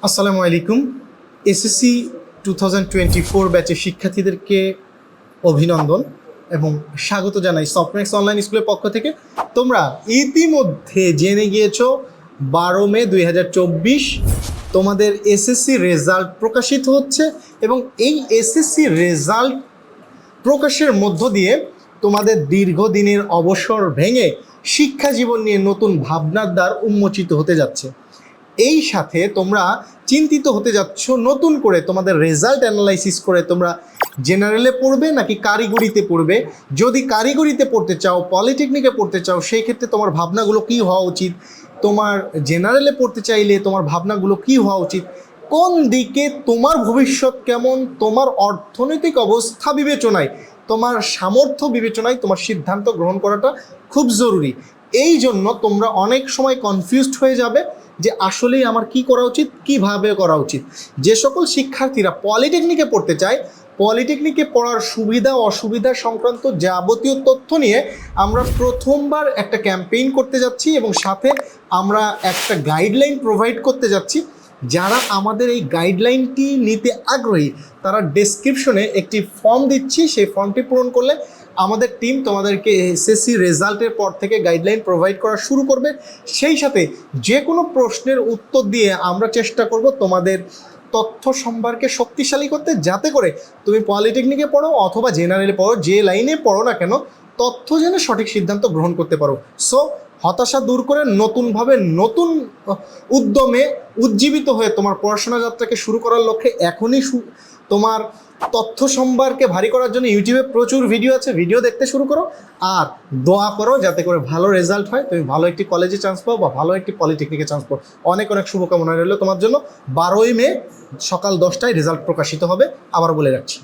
আসসালামু আলাইকুম। এসএসসি 2024 ব্যাচের শিক্ষার্থীদেরকে অভিনন্দন এবং স্বাগত জানাই সফটম্যাক্স অনলাইন স্কুলের পক্ষ থেকে। তোমরা ইতিমধ্যে জেনে গিয়েছো 12 মে 2024 তোমাদের এসএসসি রেজাল্ট প্রকাশিত হচ্ছে এবং এই এসএসসি রেজাল্ট প্রকাশের মধ্য দিয়ে তোমাদের দীর্ঘদিনের অবসর ভেঙে শিক্ষা জীবন নিয়ে নতুন ভাবনার দ্বার উন্মোচিত হতে যাচ্ছে। এই সাথে তোমরা চিন্তিত হতে যাচ্ছ নতুন করে তোমাদের রেজাল্ট অ্যানালাইসিস করে তোমরা জেনারেলে পড়বে নাকি কারিগরিতে পড়বে। যদি কারিগরিতে পড়তে চাও, পলিটেকনিকে পড়তে চাও, সেই ক্ষেত্রে তোমার ভাবনাগুলো কী হওয়া উচিত, তোমার জেনারেলে পড়তে চাইলে তোমার ভাবনাগুলো কী হওয়া উচিত, কোন দিকে তোমার ভবিষ্যৎ কেমন, তোমার অর্থনৈতিক অবস্থা বিবেচনায়, তোমার সামর্থ্য বিবেচনায় তোমার সিদ্ধান্ত গ্রহণ করাটা খুব জরুরি। এই জন্য তোমরা অনেক সময় কনফিউজড হয়ে যাবে যে আসলেই আমার কি করা উচিত, কিভাবে করা উচিত। যে সকল শিক্ষার্থীরা পলিটেকনিকে পড়তে চায়, পলিটেকনিকে পড়ার সুবিধা অসুবিধা সংক্রান্ত যাবতীয় তথ্য নিয়ে আমরা প্রথমবার একটা ক্যাম্পেইন করতে যাচ্ছি এবং সাথে আমরা একটা গাইডলাইন প্রোভাইড করতে যাচ্ছি। যারা আমাদের এই গাইডলাইনটি নিতে আগ্রহী তারা ডেসক্রিপশনে একটি ফর্ম দিচ্ছি, সেই ফর্মটি পূরণ করলে আমাদের টিম তোমাদেরকে এসএসসি রেজাল্টের পর থেকে গাইডলাইন প্রোভাইড করা শুরু করবে। সেই সাথে যে কোনো প্রশ্নের উত্তর দিয়ে আমরা চেষ্টা করব তোমাদের তথ্য সম্ভারকে শক্তিশালী করতে, যাতে করে তুমি পলিটেকনিকে পড়ো অথবা জেনারেলে পড়ো, যে লাইনে পড়ো না কেন, তথ্য জেনে সঠিক সিদ্ধান্ত গ্রহণ করতে পারো। সো হতাশা দূর করে নতুনভাবে নতুন উদ্যমে উজ্জীবিত হয়ে তোমার পড়াশোনা যাত্রাকে শুরু করার লক্ষ্যে এখনই তোমার তথ্য সম্ভারকে ভারী করার জন্য ইউটিউবে প্রচুর ভিডিও আছে, ভিডিও দেখতে শুরু করো আর দোয়া করো যাতে করে ভালো রেজাল্ট হয়, তুমি ভালো একটি কলেজে চান্স পাও বা ভালো একটি পলিটেকনিকে চান্স পাও। অনেক অনেক শুভকামনা রইল তোমার জন্য। 12ই মে সকাল 10টায় রেজাল্ট প্রকাশিত হবে, আবার বলে রাখছি।